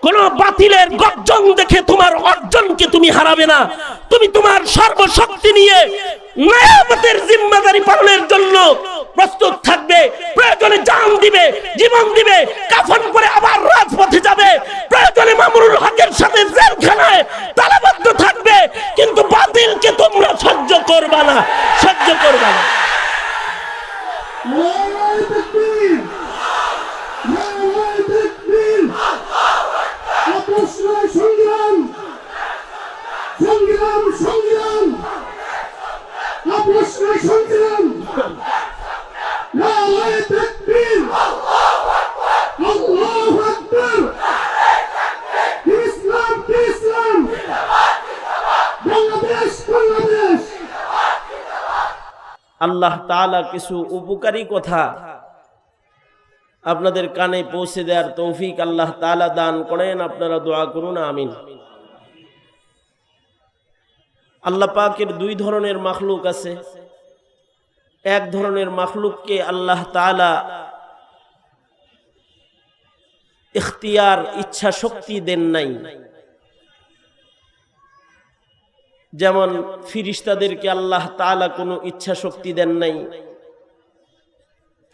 কোন বাতিলের গর্জন দেখে তোমার অর্জনকে তুমি হারাবে না। তুমি তোমার সর্বশক্তি নিয়ে নিয়ামতের জিম্মাদারি পালনের জন্য প্রস্তুত থাকবে। প্রয়োজনে জান দিবে, জীবন দিবে, কাফন পরে আবার রাজপথে যাবে। প্রয়োজনে মামুনুল হকের সাথে জেলখানায় তালাবদ্ধ থাকবে, কিন্তু বাতিলকে তোমরা সহ্য করবা না, সহ্য করবা না। আল্লাহ তাআলা কিছু উপকারী কথা আপনাদের কানে পৌঁছে দেওয়ার তৌফিক আল্লাহ তাআলা দান করেন। আপনারা দোয়া করুন, আমিন। আল্লাহ পাকের দুই ধরনের মাখলুক আছে। এক ধরনের মাখলুককে আল্লাহ তাআলা ইখতিয়ার, ইচ্ছা শক্তি দেন নাই। যেমন ফিরিস্তাদেরকে আল্লাহ তাআলা কোনো ইচ্ছা শক্তি দেন নাই,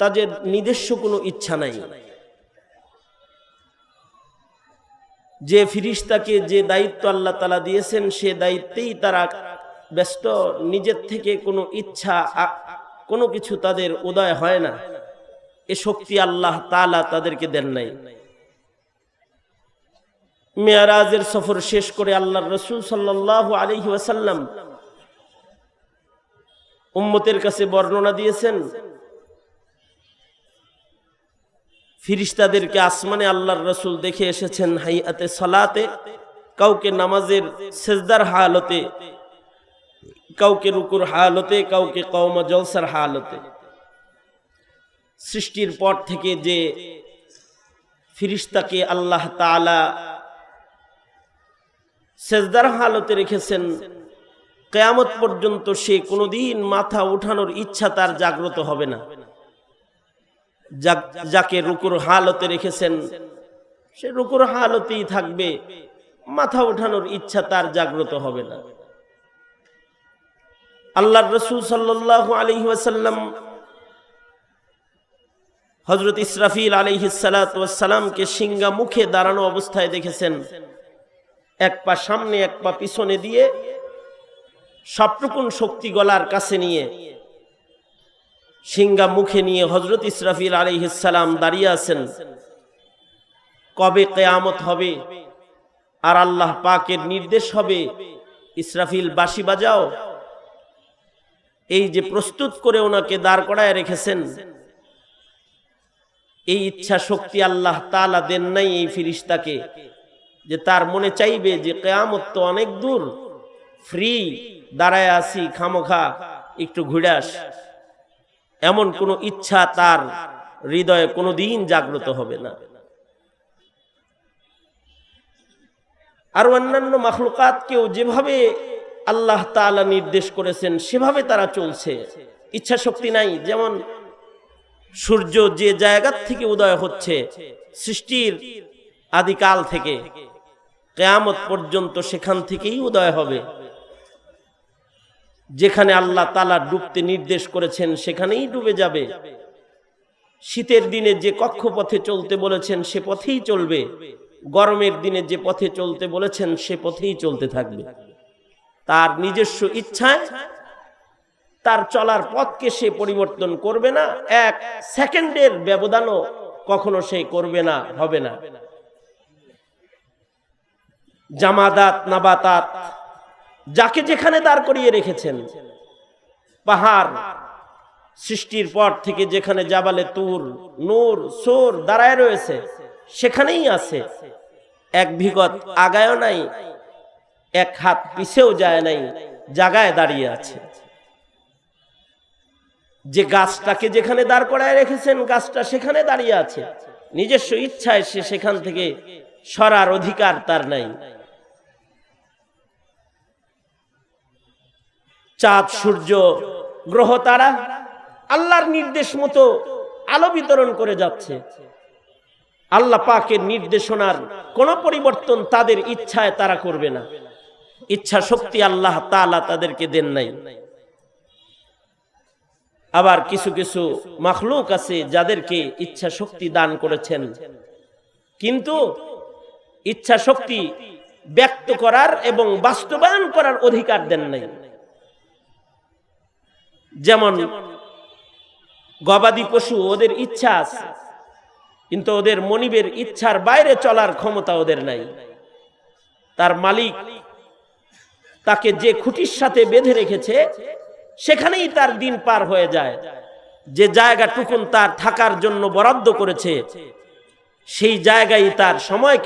তাদের নিজস্ব কোনো ইচ্ছা নাই। যে ফিরিস্তাকে যে দায়িত্ব আল্লাহ তাআলা দিয়েছেন সে দায়িত্বেই তারা ব্যস্ত। নিজের থেকে কোনো ইচ্ছা, কোনো কিছু তাদের উদয় হয় না। এ শক্তি আল্লাহ তাআলা তাদেরকে দেন নাই। মেরাজের সফর শেষ করে আল্লাহর রাসূল সাল্লাল্লাহু আলাইহি ওয়াসাল্লাম উম্মতের কাছে বর্ণনা দিয়েছেন, ফিরিস্তাদেরকে আসমানে আল্লাহর রাসূল দেখে এসেছেন হাইয়াতে সালাতে, কাউকে নামাজের সিজদার হালতে, কাউকে রুকুর হালতে, কাউকে কওমা জলসার হালতে। সৃষ্টির পর থেকে যে ফিরিস্তাকে আল্লাহ তাআলা সিজদার হালতে রেখেছেন, কিয়ামত পর্যন্ত সে কোনোদিন মাথা উঠানোর ইচ্ছা তার জাগ্রত হবে না। যাকে রুকুর হালতে রেখেছেন সে রুকুর হালতেই থাকবে, মাথা উঠানোর ইচ্ছা তার জাগ্রত হবে না। আল্লাহর রাসূল সাল্লাল্লাহু আলাইহি ওয়াসাল্লাম হযরত ইসরাফিল আলাইহিস সালাতু ওয়াস সালামকে সিংহা মুখে দাঁড়ানো অবস্থায় দেখেছেন। এক পা সামনে এক পা পিছনে দিয়ে সবটুকুন শক্তি গলার কাছে নিয়ে সিংহা মুখে নিয়ে হযরত ইসরাফিল আলাইহিস সালাম দাঁড়িয়ে আছেন। কবে কিয়ামত হবে আর আল্লাহ পাকের নির্দেশ হবে ইসরাফিল বাঁশি বাজাও, এই যে প্রস্তুত করে ওনাকে দাঁড় করায় রেখেছেন, এই ইচ্ছা শক্তি আল্লাহ তাআলা দেন নাই এই ফিরিস্তাকে, যে তার মনে চাইবে যে কিয়ামত তো অনেক দূর, ফ্রি দাঁড়ায় আছি, খামোখা একটু ঘুরে আস। এমন কোনো ইচ্ছা তার হৃদয়ে কোনোদিন জাগ্রত হবে না। আর অন্যান্য মাখলুকাতকেও যেভাবে আল্লাহ তাআলা নির্দেশ করেছেন সেভাবে তারা চলছে, ইচ্ছা শক্তি নাই। যেমন সূর্য যে জায়গা থেকে উদয় হচ্ছে সৃষ্টির আদিকাল থেকে কিয়ামত পর্যন্ত সেখান থেকেই উদয় হবে। যেখানে আল্লাহ তাআলা ডুবতে নির্দেশ করেছেন সেখানেই ডুবে যাবে। শীতের দিনে যে কক্ষপথে চলতে বলেছেন সে পথেই চলবে, গরমের দিনে যে পথে চলতে বলেছেন সে পথেই চলতে থাকবে। তার নিজস্ব ইচ্ছায় তার চলার পথকে সে পরিবর্তন করবে না, এক সেকেন্ডের ব্যবধানও কখনো সে করবে না, হবে না। জামাদাত নাবাতাত যাকে যেখানে দাঁড় করিয়ে রেখেছেন, পাহাড় সৃষ্টির পর থেকে যেখানে জাবালে তুর, নূর, সূর দাঁড়ায় রয়েছে সেখানেই আছে, এক বিগত আগায়ও নাই, এক হাত পিছেও যায় নাই, জায়গায় দাঁড়িয়ে আছে। যে গাছটাকে যেখানে দাঁড় করায় রেখেছেন গাছটা সেখানে দাঁড়িয়ে আছে, নিজস্ব ইচ্ছায় সে সেখান থেকে সরার অধিকার তার নাই। চাঁদ, সূর্য, গ্রহ, তারা আল্লাহর নির্দেশ মতো আলো বিতরণ করে যাচ্ছে। আল্লাহ পাকের নির্দেশনার কোনো পরিবর্তন তাদের ইচ্ছায় তারা করবে না। ইচ্ছা শক্তি আল্লাহ তাআলা তাদেরকে দেন নাই। আবার কিছু কিছু মাখলুক আছে যাদেরকে ইচ্ছা শক্তি দান করেছেন, কিন্তু ইচ্ছা শক্তি ব্যক্ত করার এবং বাস্তবায়ন করার অধিকার দেন নাই। যেমন গবাদি পশু, ওদের ইচ্ছা আছে, কিন্তু ওদের মনিবের ইচ্ছার বাইরে চলার ক্ষমতা ওদের নাই। তার মালিক তাকে যে খুঁটির সাথে বেঁধে রেখেছে সেখানেই তার দিন পার হয়ে যায়। যে জায়গাটুকুন তার থাকার জন্য বরাদ্দ করেছে সেই জায়গায় তার সময়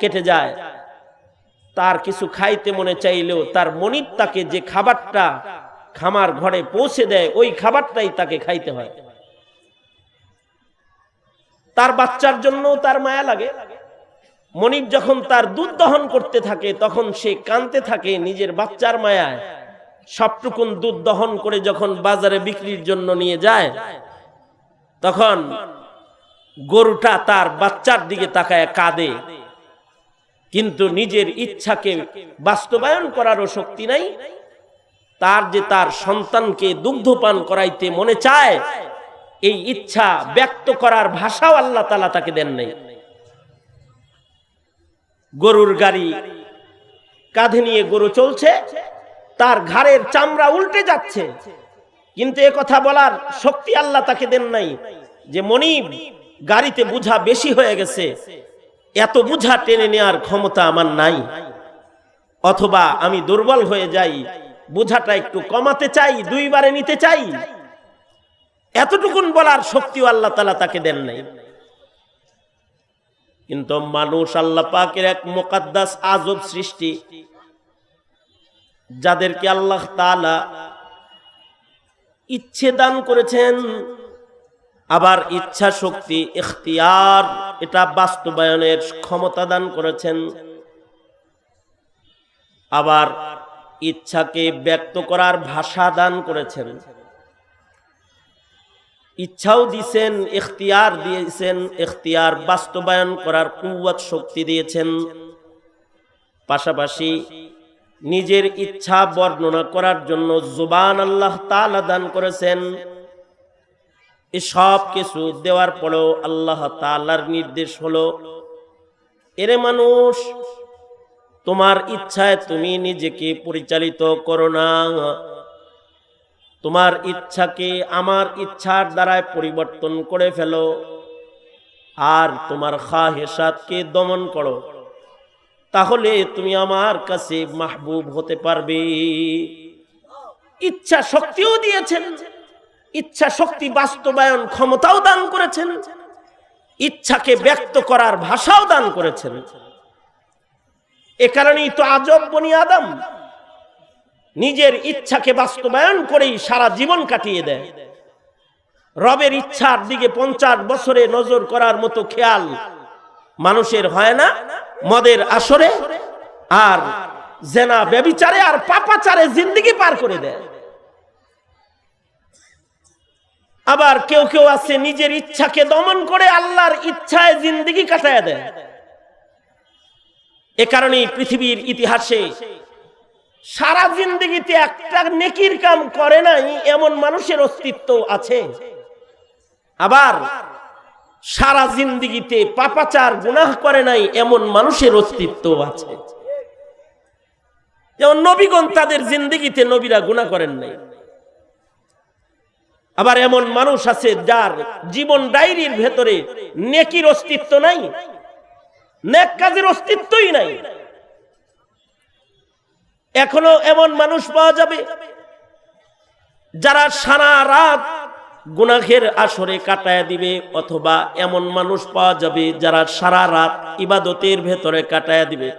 কেটে যায়। তার কিছু খাইতে মনে চাইলেও তার মনিব তাকে যে খাবারটা খামার ঘরে পৌঁছে দেয় ওই খাবারটাই তাকে খাইতে হয়। তার বাচ্চার জন্য তার মায়া লাগে। মনিব যখন তার দুধ দহন করতে থাকে তখন সে কাঁদতে থাকে নিজের বাচ্চার মায়ায়। সবটুকুন দুধ দহন করে যখন বাজারে বিক্রির জন্য নিয়ে যায় তখন গরুটা তার বাচ্চার দিকে তাকায় কাঁদে, কিন্তু নিজের ইচ্ছাকে বাস্তবায়ন করারও শক্তি নাই। তার যে তার সন্তানকে দুগ্ধপান করাইতে মনে চায় এই ইচ্ছা ব্যক্ত করার ভাষাও আল্লাহ তাআলা তাকে দেন নাই। গরুর গাড়ি কাঁধে নিয়ে গরু চলছে, তার ঘাড়ের চামড়া উল্টে যাচ্ছে, কিন্তু এ কথা বলার শক্তি আল্লাহ তাকে দেন নাই যে মনিব গাড়িতে বোঝা বেশি হয়ে গেছে, এত বোঝা টেনে নেওয়ার ক্ষমতা আমার নাই, অথবা আমি দুর্বল হয়ে যাই, বোঝাটা একটু কমাতে চাই, দুইবারে নিতে চাই। এতটুকুন বলার শক্তিও আল্লাহ তাআলা তাকে দেন নাই। কিন্তু মানুষ আল্লাহ পাকের এক মুকদ্দাস আজব সৃষ্টি, যাদেরকে আল্লাহ তাআলা ইচ্ছে দান করেছেন, আবার ইচ্ছা শক্তি ইখতিয়ার এটা বাস্তবায়নের ক্ষমতা দান করেছেন, আবার ইচ্ছাকে ব্যক্ত করার ভাষা দান করেছেন। ইচ্ছাও দিয়েছেন, ইখতিয়ার দিয়েছেন, ইখতিয়ার বাস্তবায়ন করার কুওয়াত শক্তি দিয়েছেন। পাশাপাশি নিজের ইচ্ছা বর্ণনা করার জন্য জুবান আল্লাহ তাআলা দান করেছেন। এই সব কিছু দেওয়ার পরেও আল্লাহ তাআলার নির্দেশ হলো, এরে মানুষ, তোমার ইচ্ছায় তুমি নিজেকে পরিচালিত করো না, তোমার ইচ্ছাকে আমার ইচ্ছার দ্বারায় পরিবর্তন করে ফেলো, আর তোমার খাহেসাতকে দমন করো, তাহলে তুমি আমার কাছে মাহবুব হতে পারবে। ইচ্ছা শক্তিও দিয়েছেন, ইচ্ছা শক্তি বাস্তবায়ন ক্ষমতাও দান করেছেন, ইচ্ছাকে ব্যক্ত করার ভাষাও দান করেছেন। এ কারণেই তো আজব বনি আদম নিজের ইচ্ছাকে বাস্তবায়ন করেই সারা জীবন কাটিয়ে দেয়। রবের ইচ্ছার দিকে 50 বছরে নজর করার মতো খেয়াল মানুষের হয় না। মদের আসরে আর জেনা ব্যভিচারে আর পাপাচারে জিন্দেগি পার করে দেয়। আবার কেউ কেউ আছে নিজের ইচ্ছাকে দমন করে আল্লাহর ইচ্ছায় জিন্দেগি কাটায় দেয়। এ কারণেই পৃথিবীর ইতিহাসে সারা জিন্দেগিতে একটা নেকির কাম করে নাই এমন মানুষের অস্তিত্ব আছে। আবার সারা জিন্দেগিতে পাপাচার গুনাহ করে নাই এমন মানুষের অস্তিত্ব আছে। যেমন নবীগণ, তাদের জিন্দেগিতে নবীরা গুনাহ করেন নাই। আবার এমন মানুষ আছে যার জীবন ডায়েরির ভেতরে নেকির অস্তিত্ব নাই, নেক কাজের অস্তিত্বই নাই। এখনো এমন মানুষ পাওয়া যাবে যারা সারা রাত গুনাহের আসরে কাটায় দিবে, অথবা এমন মানুষ পাওয়া যাবে যারা সারা রাত ইবাদতের ভেতরে কাটায় দিবে।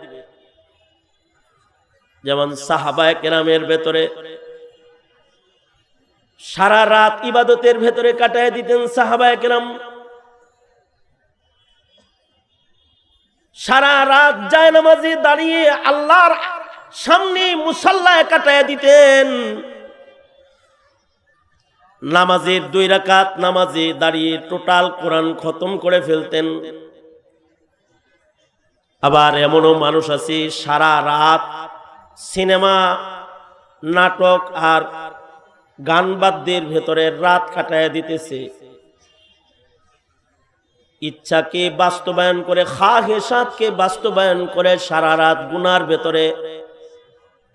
যেমন সাহাবায়ে কেরামের ভেতরে সারা রাত ইবাদতের ভেতরে কাটায় দিতেন সাহাবায়ে কেরাম। সারা রাত জায়নামাজে দাঁড়িয়ে আল্লাহর সামনে মুসাল্লায় কাটায় দিতেন। নামাজের 2 রাকাত নামাজে দাঁড়িয়ে টোটাল কোরআন খতম করে ফেলতেন। আবার এমনও মানুষ আছে সারা রাত সিনেমা, নাটক আর গান বাদ্যের ভেতরে রাত কাটায় দিতেছে। ইচ্ছাকে বাস্তবায়ন করে, খাহেসাতকে বাস্তবায়ন করে সারা রাত গুনার ভেতরে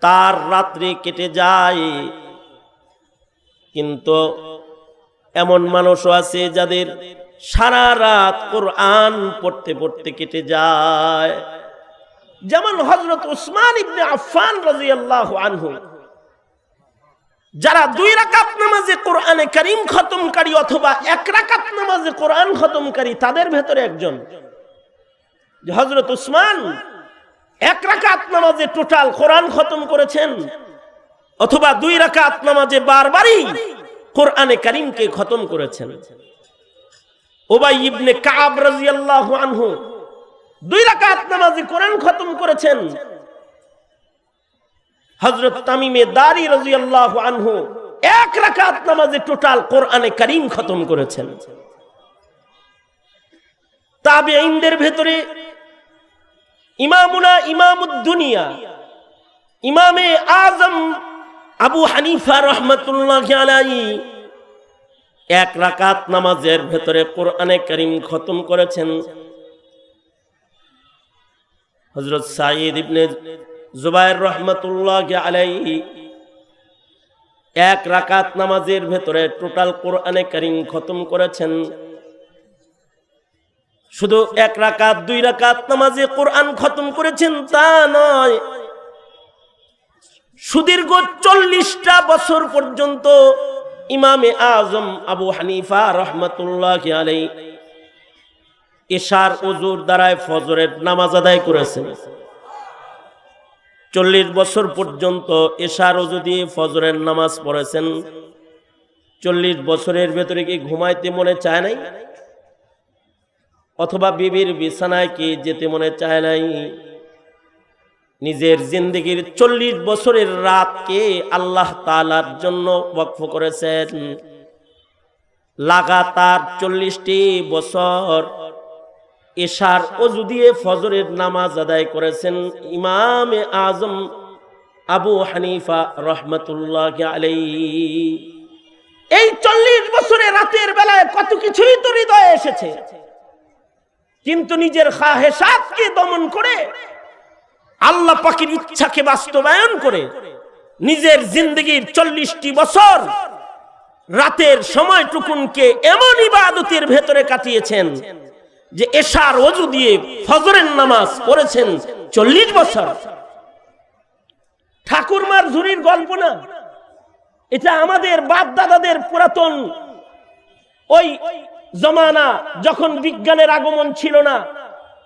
তার রাত্রি কেটে যায়। কিন্তু এমন মানুষও আছে যাদের সারা রাত কোরআন পড়তে পড়তে কেটে যায়। যেমন হযরত উসমান ইবনে আফফান রাদিয়াল্লাহু আনহু, যারা 2 রাকাত নামাজে কোরআনে কারীম খতমকারী অথবা 1 রাকাত নামাজে কোরআন খতমকারী, তাদের ভেতরে একজন। যে হযরত উসমান 1 রাকাত নামাজে টোটাল কোরআন খতম করেছেন, অথবা 2 রাকাত নামাজে বারবারই কোরআনে কারীমকে খতম করেছেন। উবাই ইবনে কাব রাদিয়াল্লাহু আনহু 2 রাকাত নামাজে কোরআন খতম করেছেন। হযরত তামিমে দারি রাদিয়াল্লাহু আনহু 1 রাকাত নামাজে টোটাল কোরআনে কারীম খতম করেছেন। তাবেঈনদের ভেতরে ইমামুনা ইমামুদ দুনিয়া ইমামে আজম আবু হানিফা রাহমাতুল্লাহি আলাইহি 1 রাকাত নামাজের ভেতরে কোরআনে কারীম খতম করেছেন। হযরত সাঈদ ইবনে জুবায়ের রাহমাতুল্লাহি আলাইহি 1 রাকাত নামাজের ভেতরে টোটাল কোরআনে কারীম খতম করেছেন। শুধু 1 রাকাত 2 রাকাত নামাজে কোরআন খতম করেছেন তা নয়, সুদীর্ঘ 40টা বছর পর্যন্ত ইমামে আজম আবু হানিফা রাহমাতুল্লাহি আলাইহি ইশার ওযুর দ্বারায় ফজরের নামাজ আদায় করেছেন। 40 বছর পর্যন্ত ইশার ওযু দিয়ে ফজরের নামাজ পড়েছেন। 40 বছরের ভেতরে কি ঘুমাইতে মনে চায় নাই? অথবা বিবির বিছানায় কি যেতে মনে চায় নাই? নিজের জিন্দেগীর 40 বছরের রাতকে আল্লাহ তাআলার জন্য ওয়াকফ করেছেন। লাগাতার 40টি বছর ইশার ওযু দিয়ে ফজরের নামাজ আদায় করেছেন ইমামে আজম আবু হানিফা রাহমাতুল্লাহি আলাইহি। এই 40 বছরে রাতের বেলায় কত কিছুই তো হৃদয়ে এসেছে, কিন্তু নিজের খাহেসাতকে দমন করে, আল্লাহ পাকের ইচ্ছাকে বাস্তবায়ন করে নিজের জিন্দেগীর 40টি বছর রাতের সময়টুকুনকে এমন ইবাদতের ভেতরে কাটিয়েছেন যে ইশার ওযু দিয়ে ফজরের নামাজ পড়েছেন 40 বছর। ঠাকুরমার ঝুরির গল্প না, এটা আমাদের বাপ দাদাদের পুরাতন ওই জমানা, যখন বিজ্ঞানের আগমন ছিল না,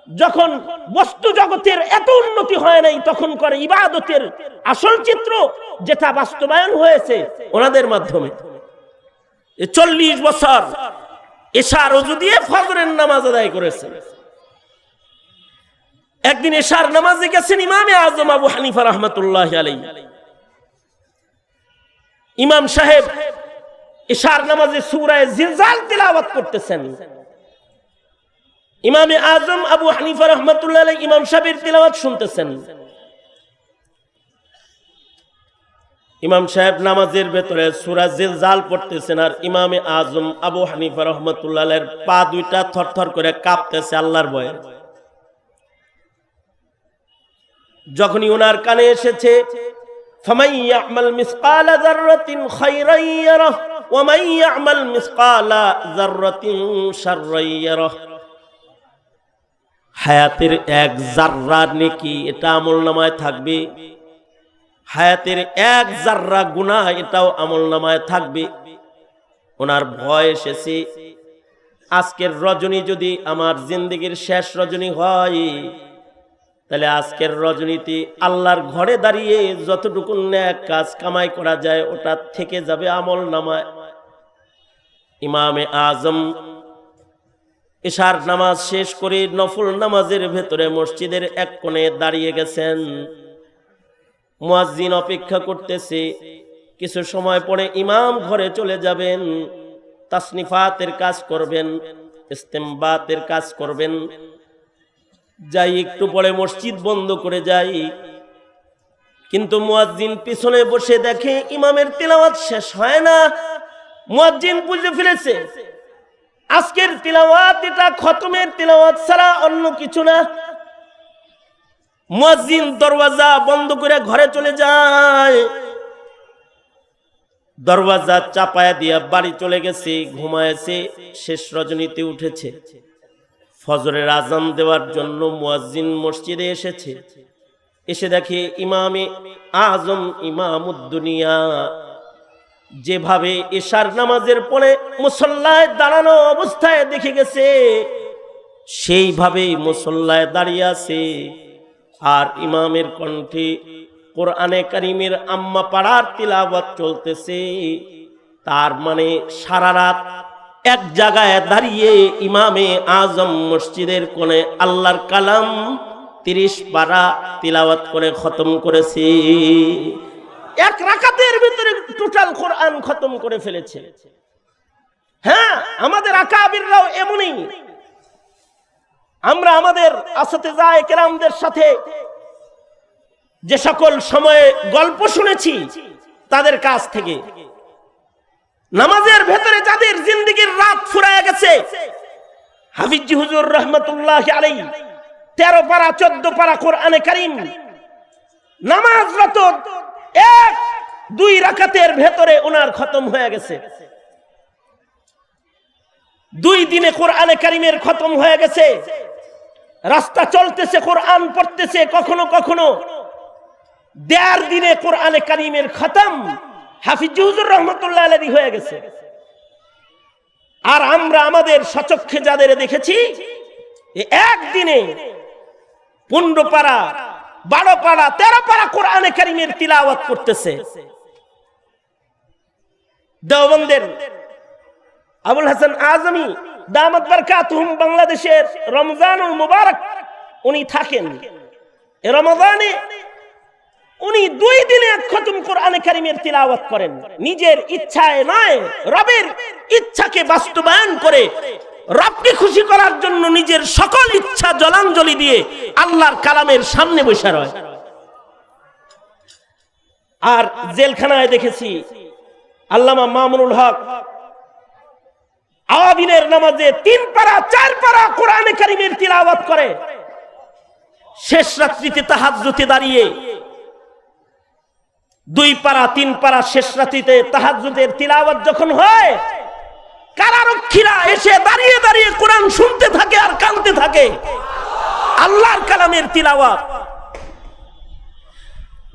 যখন বস্তু জগতের এত উন্নতি হয় নাই, তখন করে ইবাদতের আসল চিত্র যেটা বাস্তবায়ন হয়েছে ওনাদের মাধ্যমে। 40 বছর ইশার ওযু দিয়ে ফজরের নামাজ আদায় করেছেন। একদিন ইশার নামাজে গেছেন ইমামে আজম আবু হানিফা রাহমাতুল্লাহি আলাইহি। ইমাম সাহেব ইশার নামাজে সূরা জিলজাল তিলাওয়াত করতেছেন। ইমামে আজম আবু হানিফা রাহমাতুল্লাহি আলাইহি ইমাম সাহেবের তিলাওয়াত শুনতেছেন। ইমাম সাহেব নামাজের ভেতরে সূরা জিলজাল পড়তেছেন, আর ইমামে আজম আবু হানিফা রাহমাতুল্লাহি আলাইহির পা দুইটা থরথর করে কাঁপতেছে আল্লাহর ভয়ে। যখনই ওনার কানে এসেছে ফামান ইয়ামাল মিসকালা যাররাতিন খায়রান ইয়ারাহ ওয়া মান ইয়ামাল মিসকালা যাররাতিন শাররান ইয়ারাহ, হায়াতের 1 যাররা নেকি এটা আমলনামায় থাকবে, হায়াতের 1 যাররা গুনাহ এটাও আমলনামায় থাকবে। ওনার ভয় এসেছে, আজকের রজনী যদি আমার জিন্দেগীর শেষ রজনী হয়, তাহলে আজকের রজনীতে আল্লাহর ঘরে দাঁড়িয়ে যতটুকু নেক কাজ কামাই করা যায় ওটা থেকে যাবে আমলনামায়। ইমামে আজম ইশার নামাজ শেষ করে নফল নামাজের ভেতরে মসজিদের এক কোণে দাঁড়িয়ে গেছেন। মুয়াজ্জিন অপেক্ষা করতেছে, কিছু সময় পরে ইমাম ঘরে চলে যাবেন, তাসনিফাতের কাজ করবেন, ইস্তেমবাতের কাজ করবেন। যাই একটু পরে মসজিদ বন্ধ করে যাই, কিন্তু মুয়াজ্জিন পিছনে বসে দেখে ইমামের তিলাওয়াত শেষ হয় না। মুয়াজ্জিন বুঝে ফেলেছে আজকের তিলাওয়াত এটা খতমের তিলাওয়াত ছাড়া অন্য কিছু না। মুয়াজ্জিন দরওয়াজা বন্ধ করে ঘরে চলে যায়, দরওয়াজা চাপায়া দিয়া বাড়ি চলে গেছে, ঘুমায়েছে, শেষ রজনীতে উঠেছে। ফজরের আজান দেওয়ার জন্য মুয়াজ্জিন মসজিদে এসেছে, এসে দেখে ইমামে আজম ইমামুদ্দুনিয়া যেভাবে এশার নামাজের পরে মুসল্লায় দাঁড়ানো অবস্থায় দেখে গেছে, সেইভাবেই মুসল্লায় দাঁড়িয়ে আছে। আর ইমামের কণ্ঠে কোরআনে কারীমের আম্মা পাড়ার তিলাওয়াত চলতেছে। তার মানে সারা রাত এক জায়গায় দাঁড়িয়ে ইমামে আজম মসজিদের কোণে আল্লাহর কালাম 30 পারা তিলাওয়াত করে খতম করেছে। এক রাকাতের ভিতরে টোটাল কোরআন খতম করে ফেলেছে। হ্যাঁ, আমাদের আকাবিররাও এমনই। আমরা আমাদের আসতিজায়ে কেরামদের সাথে যে সকল সময়ে গল্প শুনেছি তাদের কাছ থেকে, নামাজের ভেতরে যাদের জিন্দেগির রাত ফুরায় গেছে, হাফিজি হুজুর রহমাতুল্লাহি আলাইহি 13 পারা 14 পারা কোরআনে কারীম নামাজরত 1-2 রাকাতের ভেতরে ওনার খতম হয়ে গেছে। 2 দিনে কোরআনে কারীমের খতম হয়ে গেছে। রাস্তা চলতেছে, কোরআন পড়তেছে, কখনো কখনো 1.5 দিনে কোরআনে কারীমের খতম হাফিজি হুজুর রহমাতুল্লাহি আলাইহি হয়ে গেছে। আর আমরা আমাদের সচক্ষে যাদের দেখেছি একদিনে 15 পারা 12 পারা 13 পারা কোরআনে কারীমের তিলাওয়াত করতেছে। দেওবন্দের আবুল হাসান আজমি দামাত বারকাতুহুম বাংলাদেশের রমজানুল মুবারক উনি থাকেন। এই রমজানে উনি 2 দিনে খতম কোরআনে কারীমের তিলাওয়াত করেন। নিজের ইচ্ছায় নয়, রবের ইচ্ছাকে বাস্তবায়ন করে রবকে খুশি করার জন্য নিজের সকল ইচ্ছা জলাঞ্জলি দিয়ে আল্লাহর কালামের সামনে বসে রয়। আর জেলখানায় দেখেছি আল্লামা মামুনুল হক আওয়াবিনের নামাজে 3 পারা 4 পারা কোরআনে কারীমের তিলাওয়াত করে। শেষ রাত্রিতে তাহাজ্জুদে দাঁড়িয়ে 2 পারা 3 পারা শেষ রাত্রিতে তাহাজ্জুদের তিলাওয়াত যখন হয়, কারারক্ষীরা এসে দাঁড়িয়ে দাঁড়িয়ে কোরআন শুনতে থাকে আর কাঁদতে থাকে। আল্লাহর কালামের তিলাওয়াত,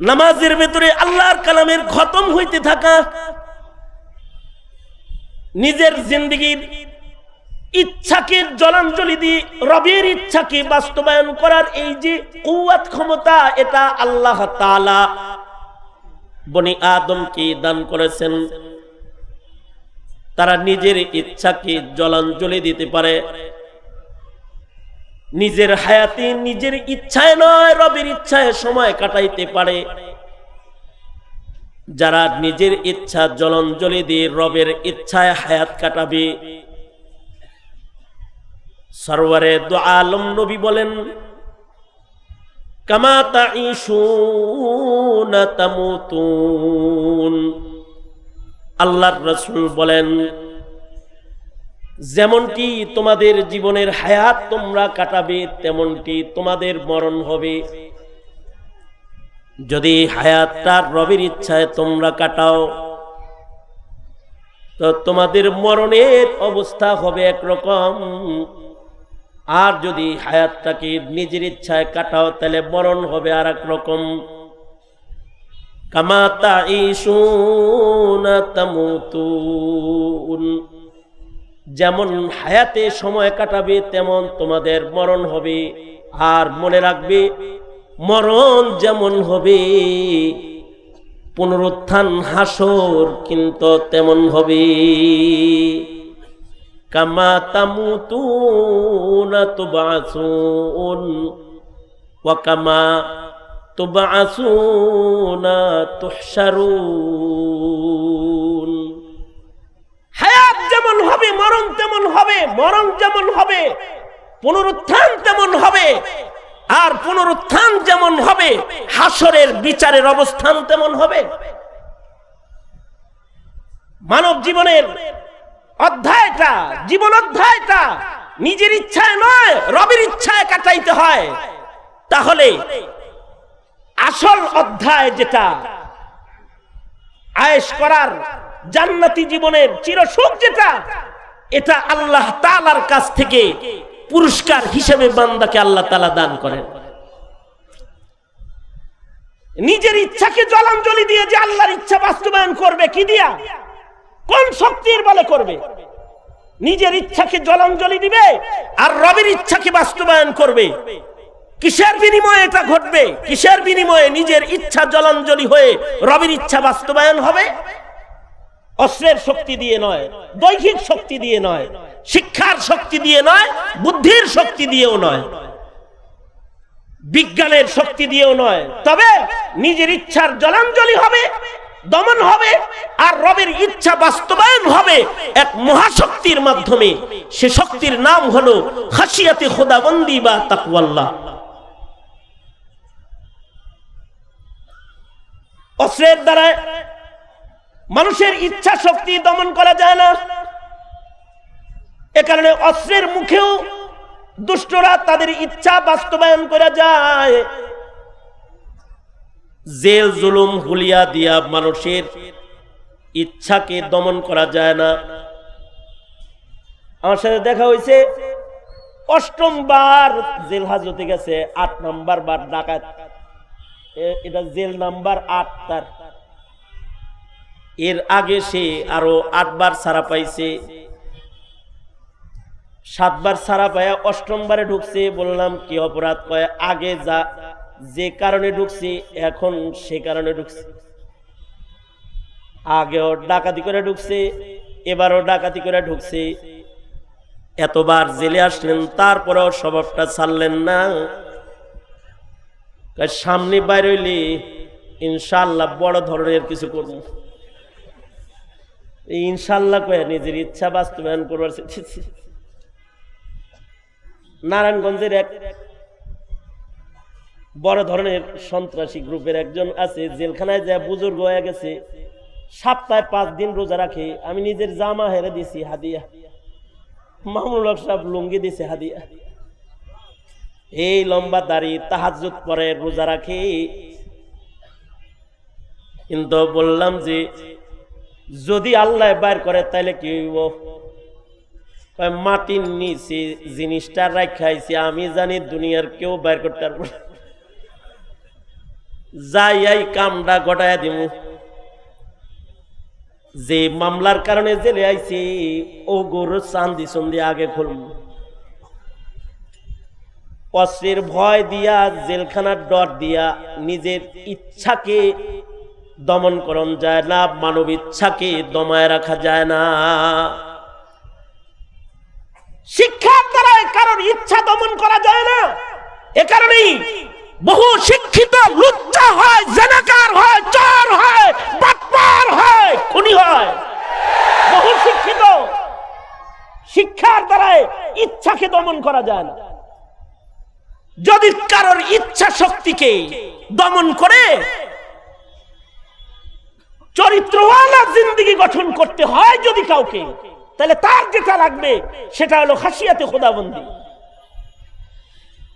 নামাজের ভেতরে আল্লাহর কালামের খতম হইতে থাকা, নিজের জিন্দেগির ইচ্ছাকে জলাঞ্জলি দিয়ে রবের ইচ্ছাকে বাস্তবায়ন করার এই যে কুওয়াত ক্ষমতা, এটা আল্লাহ তাআলা বনি আদমকে দান করেছেন। তারা নিজের ইচ্ছাকে জলাঞ্জলি দিতে পারে। নিজের হায়াতে নিজের ইচ্ছায় নয়, রবের ইচ্ছায় সময় কাটাইতে পারে। যারা নিজের ইচ্ছা জলাঞ্জলি দিয়ে রবের ইচ্ছায় হায়াত কাটাবে, সরওয়ারে দু আলম নবী বলেন, কামা তাঈশুনা তামুতুন। আল্লাহর রাসূল বলেন, যেমনটি তোমাদের জীবনের হায়াত তোমরা কাটাবে তেমনটি তোমাদের মরণ হবে। যদি হায়াতটা রবের ইচ্ছায় তোমরা কাটাও তো তোমাদের মরণের অবস্থা হবে একরকম, আর যদি হায়াতটাকে নিজের ইচ্ছায় কাটাও তাহলে মরণ হবে আর এক রকম। কামা তাঈশুনা তামুতুন, যেমন হায়াতে সময় কাটাবে তেমন তোমাদের মরণ হবে। আর মনে রাখবে, মরণ যেমন হবে পুনরুত্থান হাসর কিন্তু তেমন হবে। কামা তামুতুনা তুবআসুন ওয়া কামা তুবআসুনা তুহশারুন। হায়াত যেমন হবে মরণ তেমন হবে, মরণ যেমন হবে পুনরুত্থান তেমন হবে। আর পুনরুত্থান যেমন হবে, হাসরের বিচারের অবস্থান তেমন হবে। মানব জীবনের অধ্যায়টা, জীবন অধ্যায়টা নিজের ইচ্ছায় নয়, রবের ইচ্ছায় কাটাইতে হয়। তাহলে আসল অধ্যায় যেটা আয়েশ করার জান্নাতি জীবনের চিরসুখ যেটা, এটা আল্লাহ তাআলার কাছ থেকে পুরস্কার হিসেবে বান্দাকে আল্লাহ তাআলা দান করেন। নিজের ইচ্ছাকে জলাঞ্জলি দিয়ে যে আল্লাহর ইচ্ছা বাস্তবায়ন করবে, কি দিয়া, কোন শক্তির বলে করবে? নিজের ইচ্ছাকে জলাঞ্জলি দিবে আর রবের ইচ্ছাকে বাস্তবায়ন করবে। কিসের বিনিময়ে এটা ঘটবে? কিসের বিনিময়ে নিজের ইচ্ছা জলাঞ্জলি হয়ে রবের ইচ্ছা বাস্তবায়ন হবে? অস্ত্রের শক্তি দিয়ে নয়, দৈহিক শক্তি দিয়ে নয়, শিক্ষার শক্তি দিয়ে নয়, বুদ্ধির শক্তি দিয়েও নয়, বিজ্ঞানের শক্তি দিয়েও নয়। তবে নিজের ইচ্ছার জলাঞ্জলি হবে, দমন হবে, আর রবের ইচ্ছা বাস্তবায়ন হবে এক মহাশক্তির মাধ্যমে। সে শক্তির নাম হলো খাশিয়াতে খোদাবন্দি বা তাকওয়াল্লাহ। অস্ত্রের দ্বারা মানুষের ইচ্ছা শক্তি দমন করা যায় না। এ কারণে অস্ত্রের মুখেও দুষ্টরা তাদের ইচ্ছা বাস্তবায়ন করা যায়। জেল জুলুম হুলিয়া দিয়া মানুষের ইচ্ছাকে দমন করা যায় না। আমার সাথে দেখা হয়েছে, 8ম বার জেল হাজতে গেছে, 8 নম্বর বার ডাকাত। এটা জেল নাম্বার 8 তার। এর আগে সে আরো 8 বার ছাড়া পাইছে, 7 বার ছাড়া পায়া 8ম বারে ঢুকছে। বললাম কি অপরাধ? কয় আগে যা যে কারণে ঢুকছে এখন সে কারণে ঢুকছে। আগেও ডাকাতি করে ঢুকছে, এবারও ডাকাতি করে ঢুকছে। এতবার জেলে আসলেন, তারপরেও স্বভাবটা ছাড়লেন না। সামনে বাইরে হইলে ইনশাআল্লাহ বড় ধরনের কিছু করব। ইনশাআল্লাহ কয়ে নিজের ইচ্ছা বাস্তবায়ন করবার। নারায়ণগঞ্জের এক বড় ধরনের সন্ত্রাসী গ্রুপের একজন আছে, জেলখানায় যায় বুজুর্গ হয়ে গেছে, সপ্তাহে 5 দিন রোজা রাখে। আমি নিজের জামা হেরে দিছি হাদিয়া, মামুনুল হক সাহেব লুঙ্গি দিছে হাদিয়া। এই লম্বা দাড়ি, তাহাজ্জুদ পড়ে, রোজা রাখে। কিন্তু বললাম যে যদি আল্লাহ বাইর করে তাইলে কি হইব? মাটির নিচে জিনিসটা রাখাইছি, আমি জানি দুনিয়ার কেউ বাইর করতে পারবো না। যাই এই কামটা ঘটায় দিব। যে মামলার কারণে জেলে আইছি, ও গরুর চান্দি সন্ধি আগে খুলব। অস্ত্রের ভয় দিয়া, জেলখানার ডর দিয়া নিজের ইচ্ছাকে দমন করণ যায় না, মানব ইচ্ছাকে দমায় রাখা যায় না। শিক্ষার দ্বারা কারোর ইচ্ছা দমন করা যায় না। এ কারণেই বহু শিক্ষিত লুচ্চা হয়, জেনাকার হয়, চোর হয়, বাটপার হয়, খুনি হয়। বহু শিক্ষিত, শিক্ষার দ্বারা ইচ্ছাকে দমন করা যায় না। যদি কারোর ইচ্ছা শক্তিকে দমন করে চরিত্রওয়ালা জিন্দেগি গঠন করতে হয় যদি কাউকে, তাহলে তার যেটা লাগবে সেটা হলো খাশিয়াতে খোদাবন্দি।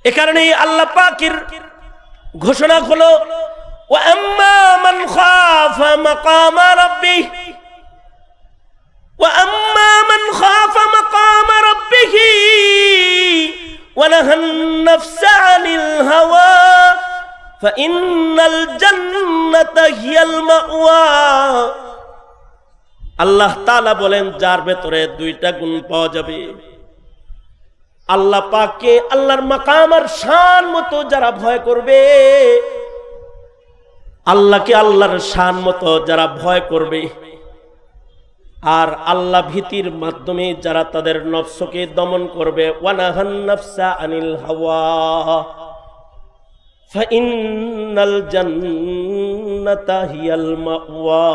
এ কারণে আল্লাহ পাকের ঘোষণা হলো, ওয়া আম্মা মান খাফা মাকামা রাব্বিহ, ওয়া আম্মা মান খাফা মাকামা রাব্বিহ ওয়া নাহান নাফসা আনিল হাওয়া ফাইন্নাল জান্নাতা হিয়াল মাওয়া। আল্লাহ তাআলা বলেন, যার ভেতরে 2টা গুণ পাওয়া যাবে, আল্লাহ পাককে, আল্লাহর মাকাম আর শান মতো যারা ভয় করবে, আল্লাহকে আল্লাহর শান মতো যারা ভয় করবে, আর আল্লাহ ভীতির মাধ্যমে যারা তাদের নফসকে দমন করবে, ওয়ানাহান নাফসা আনিল হাওয়া ফাইন্নাল জান্নাতা হিয়াল মাওয়া।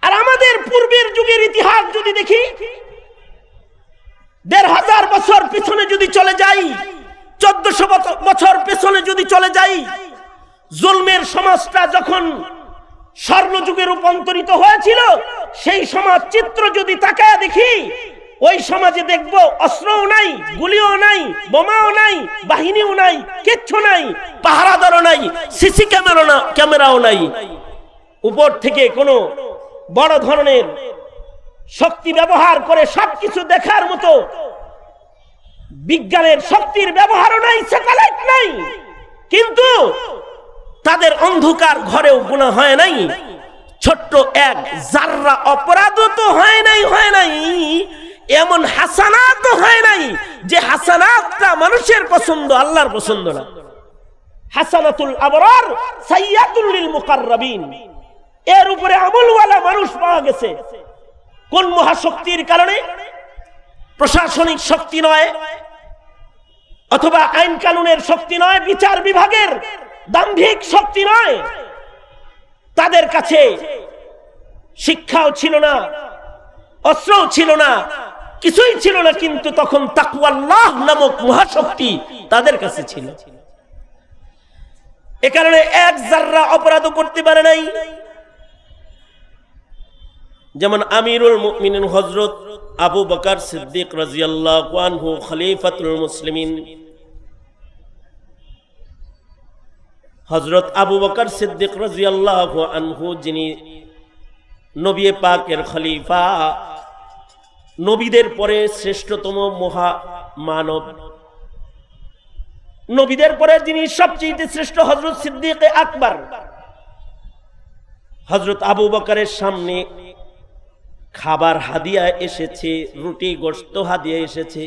আর আমাদের পূর্বের যুগের ইতিহাস যদি দেখি, ১,৫০০ বছর পিছনে যদি চলে যাই, ১৪০০ বছর পিছনে যদি চলে যাই, জুলমের সমাজটা যখন স্বর্ণযুগে রূপান্তরিত হয়েছিল, সেই সমাজ চিত্র যদি তাকায় দেখি, ওই সমাজে দেখব অস্ত্রও নাই, গুলিও নাই, বোমাও নাই, বাহিনীও নাই, কিচ্ছু নাই, পাহারাদারও নাই, সিসি ক্যামেরাও নাই। উপর থেকে কোনো বড় ধরনের শক্তি ব্যবহার করে সবকিছু দেখার মতো বিজ্ঞানের শক্তির ব্যবহারও নাই, স্যাটেলাইট নাই। কিন্তু তাদের অন্ধকার ঘরেও গুনাহ হয় নাই, ছোট্ট এক জাররা অপরাধও তো হয় নাই, এমন হাসানাত হয় নাই যে হাসানাতটা মানুষের পছন্দ, আল্লাহর পছন্দ না। হাসানাতুল আবরার সাইয়্যাতুল লিল মুকাররাবিন, এর উপরে আমলওয়ালা মানুষ পাওয়া গেছে। কোন মহাশক্তির কারণে? প্রশাসনিক শক্তি নয়, অথবা আইন কানুনের শক্তি নয়, বিচার বিভাগের দাম্ভিক শক্তি নয়। তাদের কাছে শিক্ষাও ছিল না, অস্ত্রও ছিল না, কিছুই ছিল না, কিন্তু তখন তাকওয়াল্লাহ নামক মহাশক্তি তাদের কাছে ছিল। এ কারণে এক জাররা অপরাধও করতে পারে নাই। যেমন আমিরুল মুমিনিন হযরত আবু বকর সিদ্দিক রাদিয়াল্লাহু আনহু, খলিফাতুল মুসলিমিন হযরত আবু বকর সিদ্দিক রাদিয়াল্লাহু আনহু, যিনি নবী পাকের খলিফা, নবীদের পরে শ্রেষ্ঠতম মহামানব, নবীদের পরে যিনি সবচেয়ে শ্রেষ্ঠ হযরত সিদ্দিক আকবর, হযরত আবু বকরের সামনে খাবার হাদিয়া এসেছে, রুটি গোশত হাদিয়া এসেছে।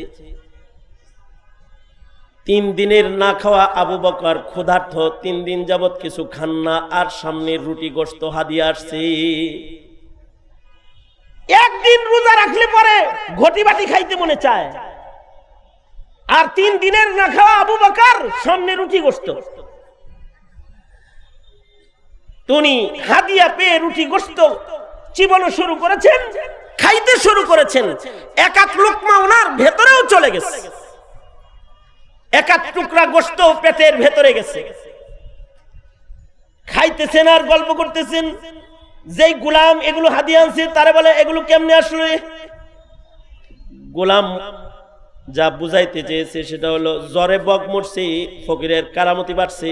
3 দিনের না খাওয়া আবু বকর ক্ষুধার্ত, 3 দিন যাবত কিছু খান না, আর সামনে রুটি গোশত হাদিয়া আসছে। একদিন রোজা রাখলে পরে ঘটি বাটি খাইতে মনে চায়, আর 3 দিনের না খাওয়া আবু বকর, সামনে রুটি গোশত। তিনি হাদিয়া পেয়ে রুটি গোশত চিবানো শুরু করেছেন, খাইতে শুরু করেছেন। এক এক লোকমা ওনার ভেতরেও চলে গেছে, এক এক টুকরা গোশত পেটের ভেতরে গেছে। খাইতেছেন আর গল্প করতেছেন। যেই গোলাম এগুলো হাদিয়া আনছে, তারে বলে এগুলো কেমনে আসলে? গোলাম যা বুঝাইতে চেয়েছে সেটা হলো, জ্বরে বক মরছে, ফকিরের কারামতি বাড়ছে।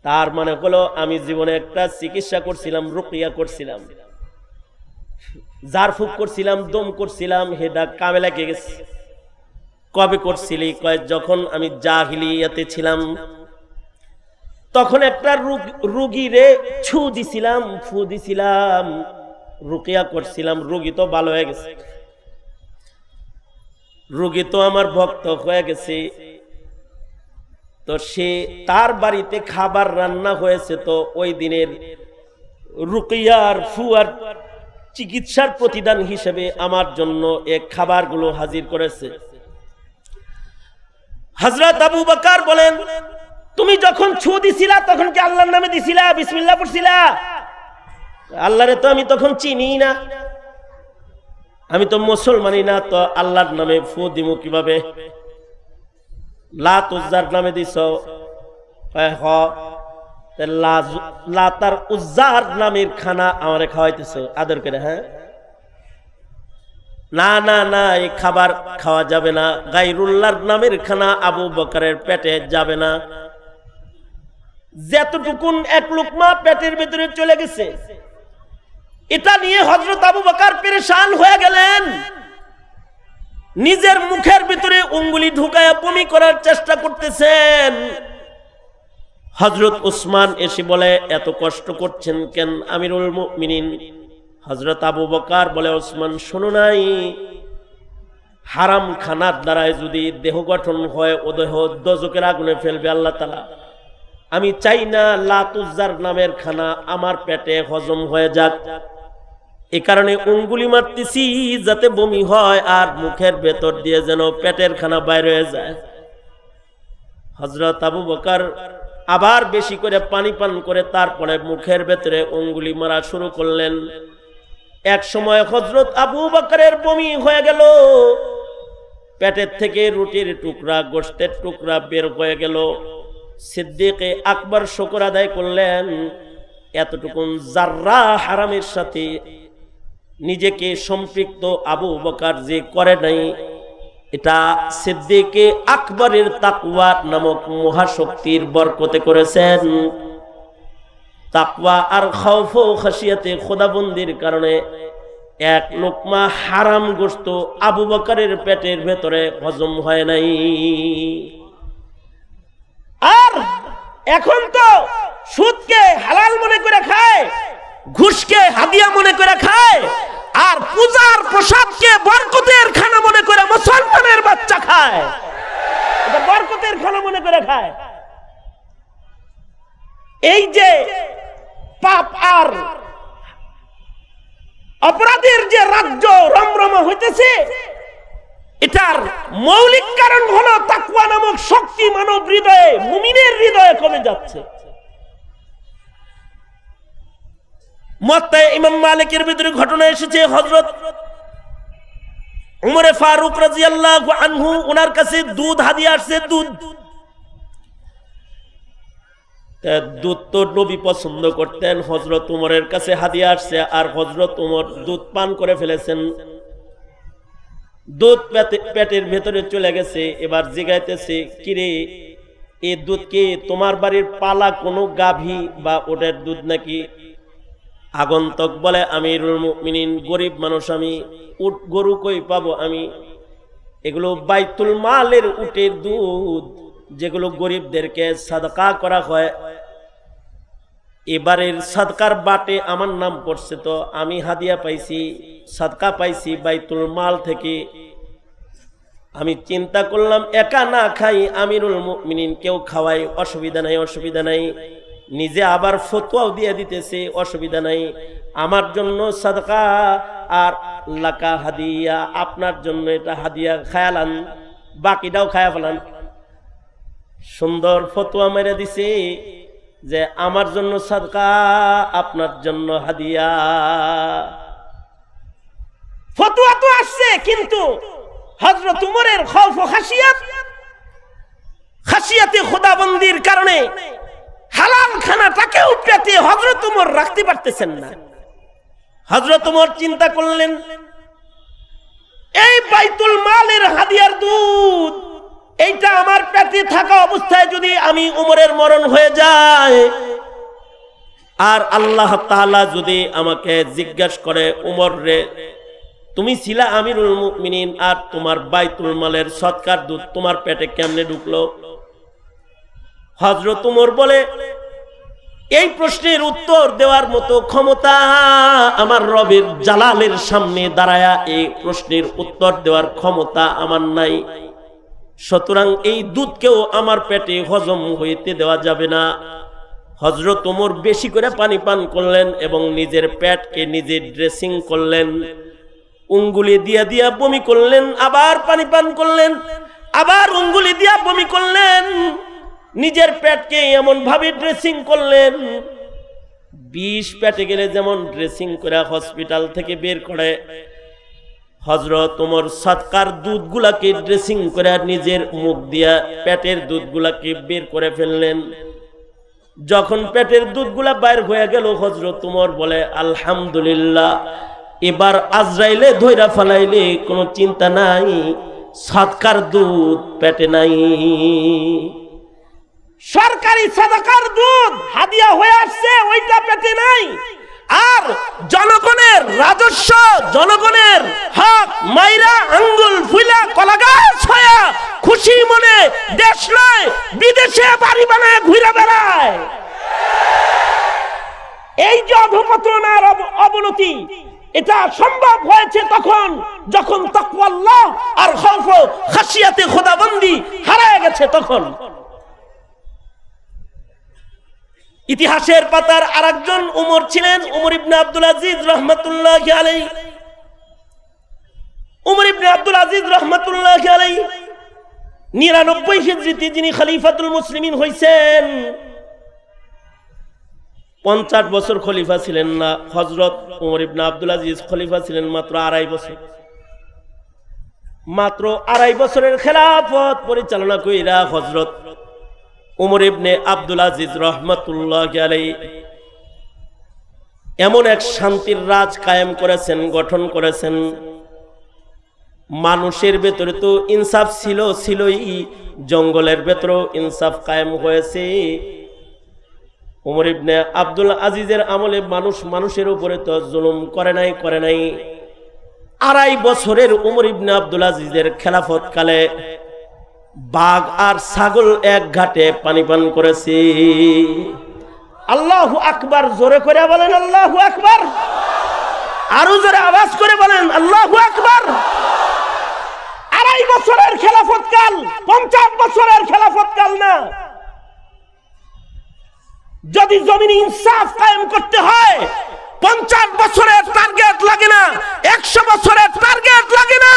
তার মানে হলো, আমি জীবনে একটা চিকিৎসা করছিলাম, রুকিয়া করছিলাম, জারফুক করছিলাম, দম করছিলাম, হেডা কামে লাগে গেছে। কবে করছিলি? কয় যখন আমি জাহিলিয়াতে ছিলাম, তখন একটা রুগীরে ছু দিছিলাম, ফু দিছিলাম, রুকিয়া করছিলাম, রোগী তো ভালো হয়ে গেছে, রোগী তো আমার ভক্ত হয়ে গেছে। তো সে তার বাড়িতে খাবার রান্না হয়েছে, তো ওই দিনের রুকিয়ার ফুয়ার চিকিৎসার প্রতিদান হিসেবে আমার জন্য এই খাবারগুলো হাজির করেছে। হযরত আবু বকর বলেন, তুমি যখন ছু দিছিলা তখন কি আল্লাহর নামে দিছিলা, বিসমিল্লাহ পড়ছিলা? আল্লাহরে তো আমি তখন চিনি না, আমি তো মুসলমানই না, তো আল্লাহর নামে ফু দিমু কিভাবে? লাত উজ্জার নামে দিছ? লাতার উজ্জার নামের খানা আমারে খাওয়াইতেছ আদর করে? হ্যাঁ, না না না, এই খাবার খাওয়া যাবে না, গায়রুল্লাহর নামের খানা আবু বকরের পেটে যাবে না। যতটুকুন এক লোকমা পেটের ভেতরে চলে গেছে, এটা নিয়ে হযরত আবু বকর পেরেশান হয়ে গেলেন। নিজের মুখের ভিতরে উঙ্গুলি ঢুকায়া বমি করার চেষ্টা করতেছেন। হযরত উসমান এসে বলে, এত কষ্ট করছেন কেন আমিরুল মুমিনিন? হযরত আবু বকর বলে, উসমান শোনো নাই, হারাম খানার দ্বারায় যদি দেহ গঠন হয়, ও দেহ দোজকের আগুনে ফেলবে আল্লাহ তাআলা। আমি চাই না লাত উজ্জার নামের খানা আমার পেটে হজম হয়ে যাক, এ কারণে উঙ্গুলি মারতেছি যাতে বমি হয়, আর মুখের ভেতর দিয়ে যেন পেটের খানা বাইর হয়ে যায়। হযরত আবু বকর আবার বেশি করে পানি পান করে তারপরে মুখের ভেতরে উঙ্গুলি মারা শুরু করলেন। এক সময় হযরত আবু বকরের বমি হয়ে গেল, পেটের থেকে রুটির টুকরা গোশতের টুকরা বের হয়ে গেল। সিদ্দিকে আকবর শুকর আদায় করলেন, এতটুকুন জাররা হারামের সাথে নিজেকে সম্পৃক্ত আবু বকর যে করে নাই, এটা সিদ্দিকে আকবরের তাকওয়া নামক মহাশক্তির বরকতে করেছেন। তাকওয়া আর খাউফ ও খাশিয়াতে খোদাবন্দির কারণে এক লোকমা হারাম গোশত আবু বকরের পেটের ভেতরে হজম হয় নাই। আর এখন তো সুদকে হালাল মনে করে খায়, ঘুষকে হাদিয়া মনে করে খায়, আর পূজার প্রসাদকে বরকতের খানা মনে করে মুসলমানের বাচ্চা খায়। এটা বরকতের খানা মনে করে খায়। এই যে পাপ আর অপরাধের যে রাজ্য রমরমা হইতেছে, এটার মৌলিক কারণ হলো তাকওয়া নামক শক্তি মানব হৃদয়ে, মুমিনের হৃদয়ে কমে যাচ্ছে। মুয়াত্তা ইমাম মালিকের ভিতরে ঘটনা এসেছে, হযরত উমর ফারুক রাদিয়াল্লাহু আনহু ওনার কাছে দুধ হাদিয়া আসছে। দুধ তো নবী পছন্দ করতেন, হযরত উমরের কাছে হাদিয়া আসছে, আর হযরত উমর দুধ পান করে ফেলেছেন। দুধ পেটের ভেতরে চলে গেছে। এবার জিগাইতেছে, কিরে এই দুধ কি তোমার বাড়ির পালা কোনো গাভী বা ওটার দুধ নাকি? আগন্তক বলে, আমিরুল মুমিনিন, গরিব মানুষ আমি, উট গরু কই পাবো আমি? এগুলো বাইতুল মালের উটের দুধ, যেগুলো গরিবদেরকে সাদকা করা হয়। এবারের সাদকার বাটে আমার নাম পড়ছে, তো আমি হাদিয়া পাইছি, সাদকা পাইছি বাইতুল মাল থেকে। আমি চিন্তা করলাম একা না খাই, আমিরুল মুমিনিন কেউ খাওয়াই, অসুবিধা নাই, অসুবিধা নাই। নিজে আবার ফতোয়াও দিয়ে দিতেছে, অসুবিধা নাই, আমার জন্য সাদকা আর লাকা হাদিয়া, আপনার জন্য এটা হাদিয়া, খায়ালান, বাকিটাও খায়া ফেলান। সুন্দর ফতোয়া মেরে দিছে যে আমার জন্য সাদকা, আপনার জন্য হাদিয়া। ফতোয়া তো আসছে, কিন্তু হযরত উমরের খৌফ ও খাশিয়াতে খোদাবন্দির কারণে হালাল খানাটাকেও পেটে হযরত উমর রাখতে পারতেছেন না। হযরত উমর চিন্তা করলেন, এই বাইতুল মালের হাদিয়ার দুধ, এইটা আমার পেটে থাকা অবস্থায় যদি আমি উমরের মরণ হয়ে যায়, আর আল্লাহ তাআলা যদি আমাকে জিজ্ঞাসা করে, উমর রে, তুমি ছিলা আমিরুল মুমিনিন, আর তোমার বাইতুল মালের সদকার দুধ তোমার পেটে কেমনে ঢুকলো? হযরত উমর বলে, এই প্রশ্নের উত্তর দেওয়ার মতো ক্ষমতা আমার রবের জালালের সামনে দাঁড়ায়া এই প্রশ্নের উত্তর দেওয়ার ক্ষমতা আমার নাই। সুতরাং এই দুধকেও আমার পেটে হজম হইতে দেওয়া যাবে না। হযরত ওমর বেশি করে পানি পান করলেন এবং নিজের পেটকে নিজে ড্রেসিং করলেন, উঙ্গুলি দিয়া দিয়া বমি করলেন, আবার পানি পান করলেন, আবার উঙ্গুলি দিয়া বমি করলেন, নিজের পেটকে এমন ভাবে ড্রেসিং করলেন, বিষ পেটে গেলে যেমন ড্রেসিং করে হসপিটাল থেকে বের করে, হযরত ওমর সদকার দুধগুলাকে ড্রেসিং করে নিজের মুখ দিয়া পেটের দুধগুলাকে বের করে ফেললেন। যখন পেটের দুধগুলা বাইর হয়ে গেল, হযরত ওমর বলে, আলহামদুলিল্লাহ, এবার আজরাইলে ধইরা ফেলাইলে কোনো চিন্তা নাই, সদকার দুধ পেটে নাই। সরকারি সাদাকার দুধ হাদিয়া হয়ে আসছে, ওইটা পেটে নাই। আর জনগণের রাজস্ব, জনগণের হক মাইরা আঙ্গুল ফুলা কলাগাছ হয়ে খুশি মনে দেশ নয় বিদেশে বাড়ি বানায় ঘুরে বেড়ায়। এই যে অধঃপতন আর অবনতি, এটা সম্ভব হয়েছে তখন যখন তাকওয়াল্লাহ আর খৌফ খাশিয়াতে খোদাবন্দি হারায় গেছে। তখন ইতিহাসের পাতার আরেকজন উমর ছিলেন উমর ইবনে আব্দুল আজিজ রাহমাতুল্লাহি আলাইহি। উমর ইবনে আব্দুল আজিজ রাহমাতুল্লাহি আলাইহি 99 হিজরিতে যিনি খলিফাতুল মুসলিমিন হইছেন, 50 বছর খলিফা ছিলেন না। হযরত উমর ইবনে আব্দুল আজিজ খলিফা ছিলেন মাত্র 2.5 বছর। মাত্র 2.5 বছরের খেলাফত পরিচালনা কইরা হযরত উমর ইবনে আব্দুল আজিজ রাহমাতুল্লাহি আলাইহি এমন এক শান্তির রাজ কায়েম করেছেন, গঠন করেছেন। মানুষের ভেতরে তো ইনসাফ ছিলই, জঙ্গলের ভেতরেও ইনসাফ কায়েম হয়েছে। উমর ইবনে আব্দুল আজিজের আমলে মানুষের উপরে তো জুলুম করে নাই। 2.5 বছরের উমর ইবনে আব্দুল আজিজের খেলাফত কালে বাঘ আর ছাগল এক ঘাটে পানি পান করেছে। আল্লাহু আকবার, জোরে করে বলেন আল্লাহু আকবার, আরো জোরে আওয়াজ করে বলেন আল্লাহু আকবার। 2.5 বছরের খেলাফত কাল, 50 বছরের খেলাফত কাল না। যদি জমিনে ইনসাফ কায়েম করতে হয় 50 বছরের টার্গেট লাগে না, 100 বছরের টার্গেট লাগে না,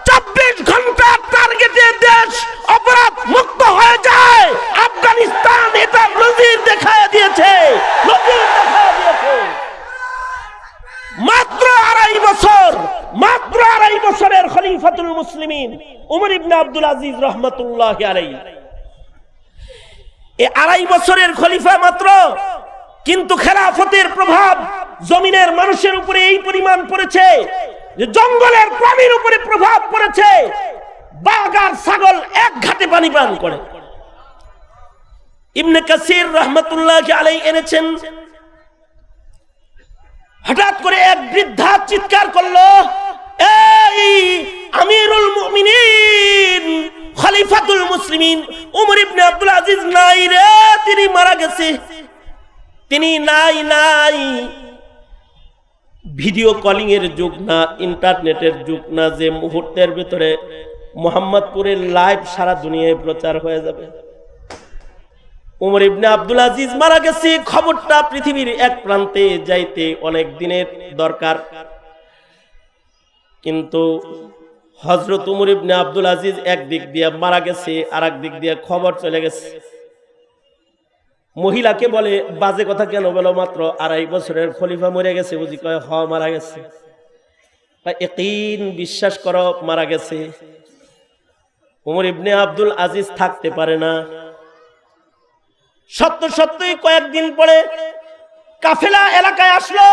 24 ঘন্টার টার্গেটে দেশ অপরাধ মুক্ত হয়ে যায়। আফগানিস্তান এটা নজির দেখায় দিয়েছে। মাত্র 2.5 বছরের খলিফাতুল মুসলিমিন উমর ইবনে আব্দুল আজিজ রাহমাতুল্লাহি আলাইহি, এই 2.5 বছরের খলিফা মাত্র, কিন্তু খেলাফতের প্রভাব জমিনের মানুষের উপরে এই পরিমাণ পড়েছে যে জঙ্গলের প্রাণীর উপরে প্রভাব পড়েছে। বাঘ আর ছাগল এক ঘাটে পানি পান করে। ইবনে কাসির রাহমাতুল্লাহি আলাইহি এনেছেন, হঠাৎ করে এক বৃদ্ধা চিৎকার করলো, এই আমিরুল মুমিনিন খলিফাতুল মুসলিমিন উমর ইবনে আব্দুল আজিজ নাই রে, তিনি মারা গেছে, তিনি নাই। ভিডিও কলিং এর যুগ না, ইন্টারনেটের যুগ না, যে মুহূর্তের ভিতরে মোহাম্মদপুরের লাইভ সারা দুনিয়ায় প্রচার হয়ে যাবে। উমর ইবনে আব্দুল আজিজ মারা গেছে, খবরটা পৃথিবীর এক প্রান্তে যাইতে অনেক দিনের দরকার, কিন্তু হযরত উমর ইবনে আব্দুল আজিজ একদিক দিয়ে মারা গেছে, আর এক দিক দিয়ে খবর চলে গেছে। মহিলাকে বলে, বাজে কথা কেন বলো, মাত্র 2.5 বছরের খলিফা মরে গেছে বুঝি? কয় হ, মারা গেছে। ইয়াকিন, বিশ্বাস করো মারা গেছে। উমর ইবনে আব্দুল আজিজ থাকতে পারে না। সত্যই কয়েকদিন পরে কাফেলা এলাকায় আসলো।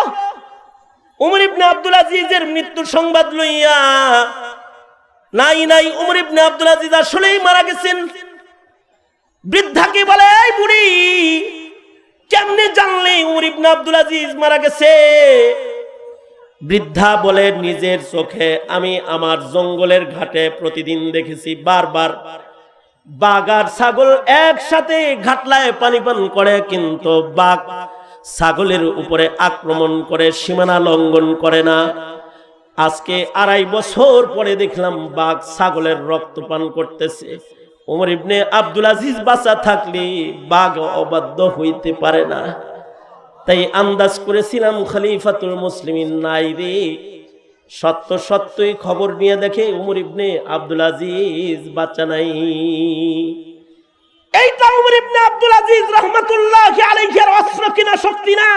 উমর ইবনে আব্দুল আজিজের মৃত্যুর সংবাদ লইয়া, নাই উমর ইবনে আব্দুল আজিজ আসলেই মারা গেছেন। বৃদ্ধাকে বলে, এই বুড়ি, কেমনে জানলে উমর ইবনে আব্দুল আজিজ মারা গেছে? বৃদ্ধা বলে, নিজের চোখে আমি আমার জঙ্গলের ঘাটে প্রতিদিন দেখেছি, বারবার বাঘ আর ছাগল একসাথে ঘাটলায় পানি পান করে, কিন্তু বাঘ ছাগলের উপরে আক্রমণ করে, সীমানা লঙ্ঘন করে না। আজকে 2.5 বছর পরে দেখলাম বাঘ ছাগলের রক্ত পান করতেছে। উমর ইবনে আব্দুল আজিজ বাঁচা থাকলে বাঘ অবাধ্য হইতে পারে না। তাই আন্দাজ করেছিলাম খলিফাতুল মুসলিমিন নাই রে। সত্যই খবর নিয়ে দেখে উমর ইবনে আব্দুল আজিজ বাঁচা নাই। এইটা উমর ইবনে আব্দুল আজিজ রাহমাতুল্লাহি আলাইহির অস্ত্র কিনা শক্তি না,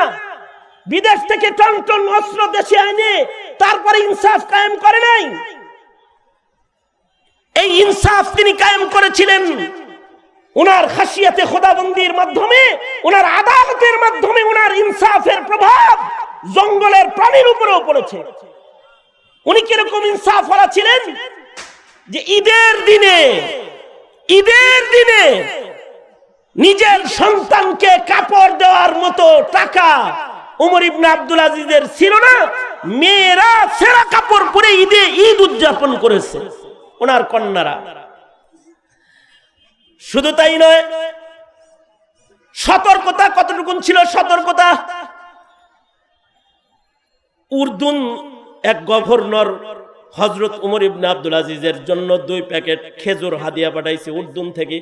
বিদেশ থেকে টন অস্ত্র দেশে আনে তারপরে ইনসাফ কায়েম করে নাই। এই ইনসাফ তিনি কায়েম করেছিলেন উনার খাসিয়াতে খোদাবন্দির মাধ্যমে, উনার আদালতের মাধ্যমে। উনার ইনসাফের প্রভাব জঙ্গলের প্রাণীর উপরেও পড়েছে। উনি কিরকম ইনসাফ ওয়ালা ছিলেন যে ঈদের দিনে নিজের সন্তানকে কাপড় দেওয়ার মতো টাকা উমর ইবনে আব্দুল আজিজের ছিল না। মেয়েরা সেরা কাপড় পরে ঈদ উদযাপন করেছে ওনার কন্যারা। শুধু তাই নয়, সতর্কতা কতটুকু ছিল? সতর্কতা, উর্দুন এক গভর্নর হযরত উমর ইবনে আব্দুল আজিজের জন্য 2 প্যাকেট খেজুর হাদিয়া পাঠাইছে উর্দুন থেকে।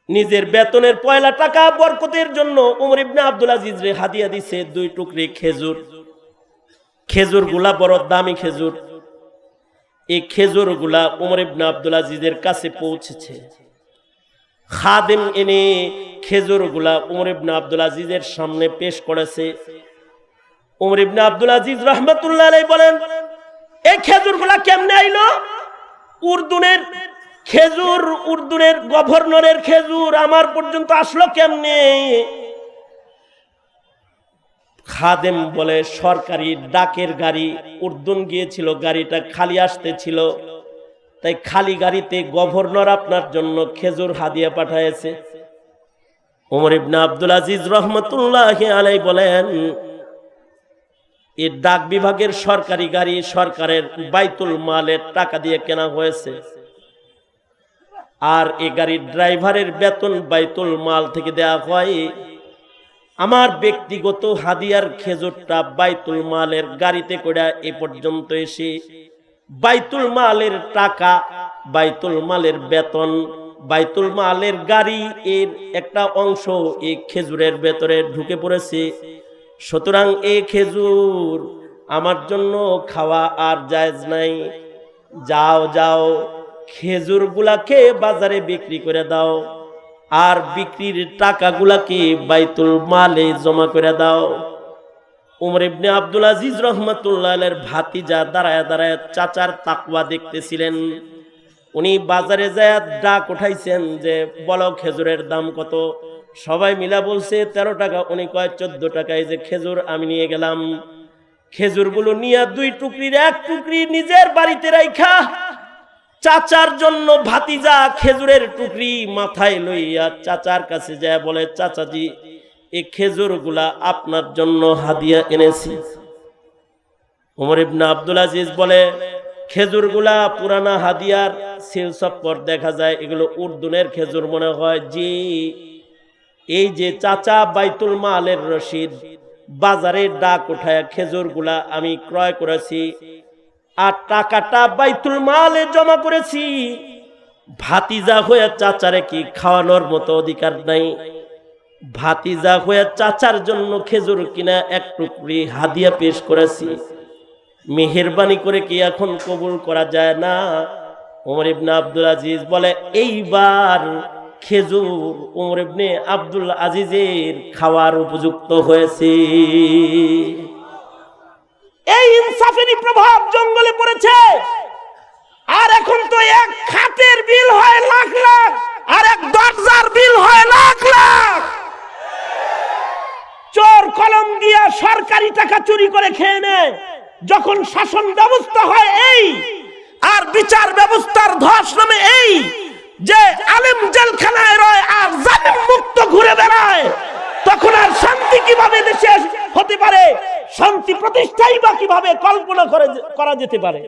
নিজের বেতনের পয়লা টাকা বরকতের জন্য উমর ইবনে আব্দুল আজিজ রে হাদিয়া দিছে 2 টুকরি খেজুর। খেজুরগুলা বড় দামি খেজুর। এই খেজুরগুলা উমর ইবনে আব্দুল আজিজের কাছে পৌঁছেছে। খাদেম এনে খেজুরগুলা উমর ইবনে আব্দুল আজিজের সামনে পেশ করেছে। উমর ইবনে আব্দুল আজিজ রাহমাতুল্লাহ আলাইহি বলেন, এই খেজুরগুলা কেমনে আইলো? উর্দুনের খেজুর, উর্দুনের গভর্নরের খেজুর আমার পর্যন্ত আসলো কেমনে? খাদেম বলে সরকারি ডাকের গাড়ি উর্দুন গিয়েছিল, গাড়িটা খালি আসতেছিল, তাই খালি গাড়িতে গভর্নর আপনার জন্য খেজুর হাদিয়া পাঠায়েছে। ওমর ইবনে আব্দুল আজিজ রহমতুল্লাহি আলাইহি বলেন, এই ডাক বিভাগের সরকারি গাড়ি সরকারের বাইতুল মালের টাকা দিয়ে কেনা হয়েছে, আর এই গাড়ির ড্রাইভারের বেতন বাইতুল মাল থেকে দেয়া হয়। আমার ব্যক্তিগত হাদিয়ার খেজুরটা বাইতুল মালের গাড়িতে করে এ পর্যন্ত এসে বাইতুল মালের টাকা, বাইতুল মালের বেতন, বাইতুল মালের গাড়ি এর একটা অংশ এই খেজুরের ভেতরে ঢুকে পড়েছে। সুতরাং এই খেজুর আমার জন্য খাওয়া আর জায়েজ নাই। যাও যাও খেজুরগুলাকে বাজারে বিক্রি করে দাও, আর বিক্রির টাকাগুলাকে বাইতুল মালে জমা করে দাও। উমর ইবনে আব্দুল আজিজ রহমতুল্লাহ আলাইহির ভাতিজা দাঁড়ায় দাঁড়ায় চাচার তাকওয়া দেখতেছিলেন। উনি বাজারে যায় ডাক উঠাইছেন যে বলো খেজুরের দাম কত? সবাই মিলা বলছে 13 টাকা। উনি কয় 14 টাকায় যে খেজুর আমি নিয়ে গেলাম। খেজুরগুলো নিয়ে 2 টুকরির 1 টুকরি নিজের বাড়িতে রাইখা চাচার জন্য ভাতিজা খেজুরের টুকরি মাথায় লইয়া চাচার কাছে যায় বলে, চাচাজি এই খেজুরগুলা আপনার জন্য হাদিয়া এনেছি। ওমর ইবনে আব্দুল আজিজ বলে, খেজুরগুলা পুরানা হাদিয়ার সিল চপ্পর দেখা যায়, এগুলো উর্দুনের খেজুর মনে হয়। জি, এই যে চাচা বাইতুল মালের রশিদ, বাজারে ডাক উঠায় খেজুরগুলা আমি ক্রয় করেছি আর টাকাটা বাইতুল মালে জমা করেছি। ভাতিজা হয়ে চাচারে কি খাওয়ানোর মতো অধিকার নাই? ভাতিজা হয়ে চাচার জন্য খেজুর কিনা 1 টুকরি হাদিয়া পেশ করেছি, মেহেরবানি করে কি এখন কবুল করা যায় না? ওমর ইবনে আব্দুল আজিজ বলে, এইবার খেজুর ওমর ইবনে আব্দুল আজিজের খাওয়ার উপযুক্ত হয়েছে। এই ইনসাফেরই প্রভাব জঙ্গলে পড়েছে। আর এখন তো এক খাটের বিল হয় লাখ লাখ, আর এক দরজার বিল হয় লাখ লাখ। চোর কলম দিয়া সরকারি টাকা চুরি করে খেয়ে নেয়। যখন শাসন ব্যবস্থা হয় এই, আর বিচার ব্যবস্থার ধস নামে এই যে আলেম জেলখানায় রয় আর জালিম মুক্ত ঘুরে বেড়ায়, তখন আর শান্তি কিভাবে দেশে হতে পারে? শান্তি প্রতিষ্ঠাই বা কিভাবে কল্পনা করা যেতে পারে?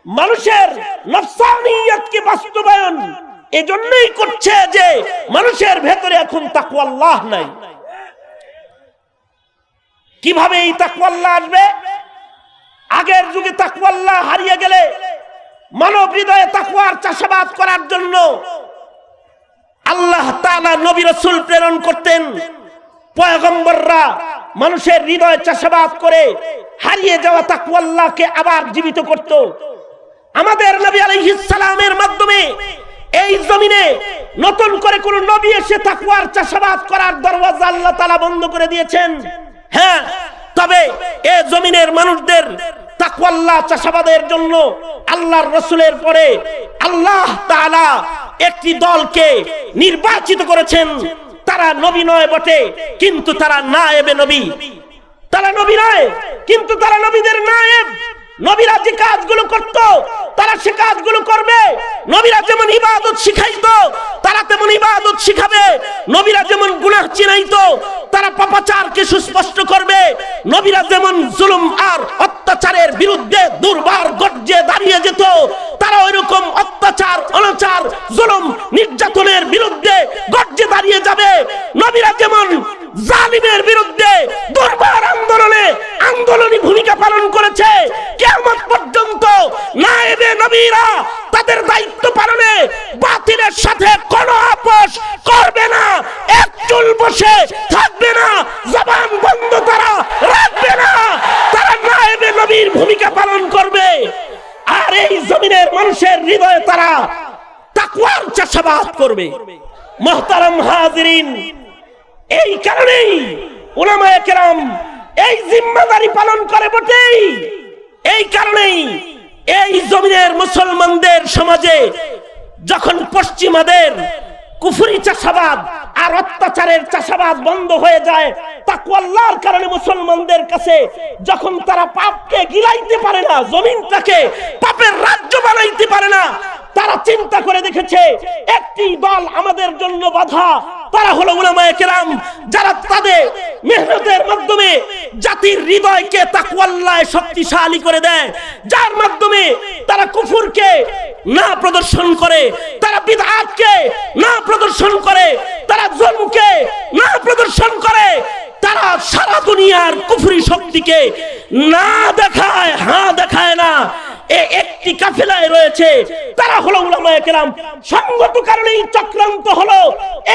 মানুষের নফসানিয়তকে বাস্তবায়ন এজন্যই করছে যে মানুষের ভেতরে এখন তাকওয়া আল্লাহ নাই। কিভাবে এই তাকওয়া আল্লাহ আসবে? আগের যুগে তাকওয়া আল্লাহ হারিয়ে গেলে মানব হৃদয়ে তাকওয়ার চাষাবাদ করার জন্য আল্লাহ তাআলা নবী রাসূল প্রেরণ করতেন। পয়গম্বররা মানুষের হৃদয়ে চাষাবাদ করে হারিয়ে যাওয়া তাকওয়া আল্লাহকে আবার জীবিত করত। আমাদের নবী আলাইহিস সালামের মাধ্যমে এই জমিনে নতুন করে কোন নবী এসে তাকওয়ার চাষাবাদ করার দরওয়াজা আল্লাহ তাআলা বন্ধ করে দিয়েছেন। হ্যাঁ, তবে এই জমিনের মানুষদের তাকওয়া আল্লাহ চাষাবাদের জন্য আল্লাহর রাসূলের পরে আল্লাহ তাআলা একটি দলকে নির্বাচিত করেছেন। তারা নবী নয় বটে, কিন্তু তারা নায়েবে নবী। তারা নবী নয়, কিন্তু তারা নবীদের নায়েব। নবীরা যে কাজগুলো করত তারা সে কাজগুলো করবে। নবীরা যেমন ইবাদত শিখাইতো তারা তেমন ইবাদত শিখাবে। নবীরা যেমন গুনাহ চিনাইতো তারা পাপাচারকে সুস্পষ্ট করবে। নবীরা যেমন জুলুম আর অত্যাচারের বিরুদ্ধে দুর্বার গর্জে দাঁড়িয়ে যেত, তারা ওইরকম অত্যাচার, অনাচার, জুলুম, নির্যাতনের বিরুদ্ধে গর্জে দাঁড়িয়ে যাবে। নবীরা যেমন জালিমের বিরুদ্ধে দুর্বার আন্দোলনী ভূমিকা পালন করেছে, কিয়ামত পর্যন্ত নায়েবে নবীরা তাদের দায়িত্ব পালনে বাতিলের সাথে কোনো আপোষ করবে না। এক চুল বসে থাকবে না, জবান বন্ধ তারা রাখবে না। তারা নায়েবে নবীর ভূমিকা পালন করবে। আর এই জমিনের মানুষের হৃদয়ে তারা তাকওয়ার চাষাবাদ করবে। মুহতারাম হাজিরিন, এই কারণেই উলামায়ে কেরাম এই জিম্মাদারি পালন করে বটেই। এই কারণেই এই জমিনের মুসলমানদের সমাজে যখন পশ্চিমাদের কুফরি চাষাবাদ আর অত্যাচারের চাষাবাদ বন্ধ হয়ে যায়, তাকওয়া আল্লাহর কারণে মুসলমানদের কাছে যখন তারা পাপকে গিলাইতে পারে না, জমিনটাকে পাপের রাজ্য বানাইতে পারে না, তারা চিন্তা করে দেখেছে একটি দল আমাদের জন্য বাধা, তারা হলো উলামায়ে কেরাম, যারা তাদের মেহনতের মাধ্যমে জাতির হৃদয়কে তাকওয়া আল্লাহে শক্তিশালী করে দেয়, যার মাধ্যমে তারা কুফরকে না প্রদর্শন করে, তারা বিদআতকে না প্রদর্শন করে, তারা জুলমকে না প্রদর্শন করে, তারা সারা দুনিয়ার কুফরি শক্তিকে না দেখায়, হ্যাঁ দেখায় না, একটি কাফেলায় রয়েছে, তারা হলো উলামায়ে কেরাম। সঙ্গত কারণেই চক্রান্ত হলো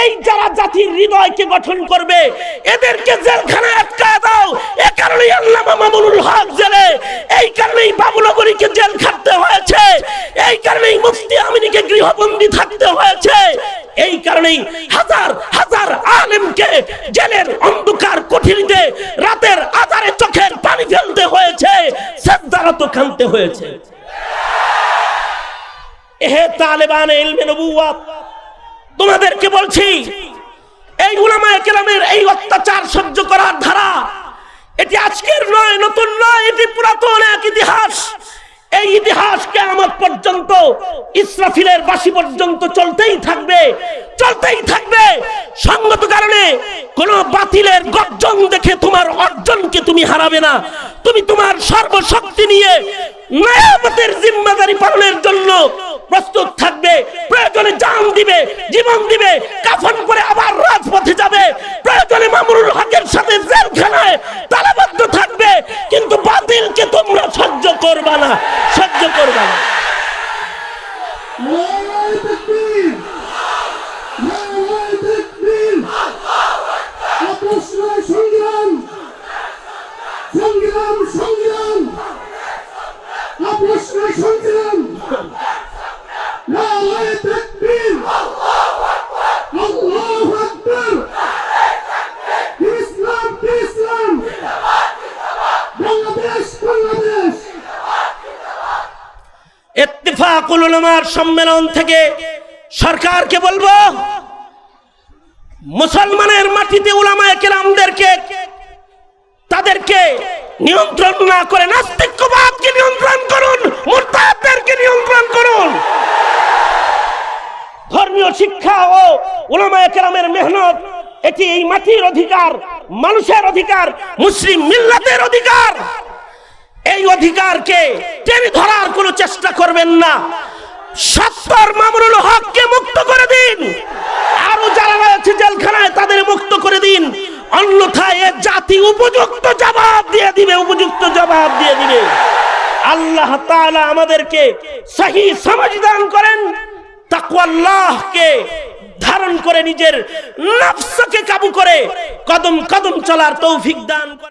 এই যারা জাতির হৃদয়কে গঠন করবে এদেরকে জেলখানায় আটকায় দাও। এ কারণেই আল্লামা মামুনুল হক জেলে, এই কারণেই বাবুনগরীকে জেল খাটতে হয়েছে, এই কারণেই মুফতি আমিনীকে গৃহবন্দী থাকতে হয়েছে, এই কারণেই হাজার হাজার আলেমকে জেলের অন্ধকার কুঠরিতে রাতের আঁধারে চোখের পানি ফেলতে হয়েছে, সেজদারত কাঁদতে হয়েছে। হে তালেবানে ইলমে নবুওয়াত, তোমাদেরকে বলছি এই উলামায়ে কেরামের এই অত্যাচার সহ্য করার ধারা এটি আজকের নয়, নতুন নয়, এটি পুরাতন এক ইতিহাস। এই ইতিহাস কিয়ামত পর্যন্ত, ইসরাফিলের বাঁশি পর্যন্ত চলতেই থাকবে, চলতেই থাকবে। সঙ্গত কারণে কোন বাতিলের গর্জন দেখে তোমার অর্জনকে তুমি হারাবে না। তুমি তোমার সর্বশক্তি নিয়ে নিয়ামতের জিম্মাদারি পালনের জন্য প্রস্তুত থাকবে। প্রয়োজনে জান দিবে, জীবন দিবে, কাফন করে আবার রাজপথে যাবে। প্রয়োজনে মামুনুল হকের সাথে জেলখানায় তালাবদ্ধ থাকবে, কিন্তু বাতিলকে তোমরা সহ্য করবা না, সহ্য করবা না। ইত্তেফাকুল উলামার সম্মেলন থেকে সরকারকে বলবো, মুসলমানের মাটিতে উলামায়ে কেরামদেরকে তাদেরকে নিয়ন্ত্রণ না করে নাস্তিকবাদকে নিয়ন্ত্রণ করুন, মুরতাদদেরকে নিয়ন্ত্রণ করুন। ধর্মীয় শিক্ষা ও উলামায়ে কেরামের মেহনত এটি এই মাটির অধিকার, মানুষের অধিকার, মুসলিম মিল্লাতের অধিকার। এই অধিকারকে টেনে ধরার কোনো চেষ্টা করবেন না। সত্তর মামুনুল হককে মুক্ত করে দিন, আরো যারা রয়েছে জেলখানায় তাদের মুক্ত করে দিন, অন্যথায় এ জাতি উপযুক্ত জবাব দিয়ে দিবে, উপযুক্ত জবাব দিয়ে দিবে। আল্লাহ তাআলা আমাদেরকে সহি সমঝ দান করেন, তাকওয়া আল্লাহকে ধারণ করে নিজের নফসকে কাবু করে কদম কদম চলার তৌফিক দান করেন।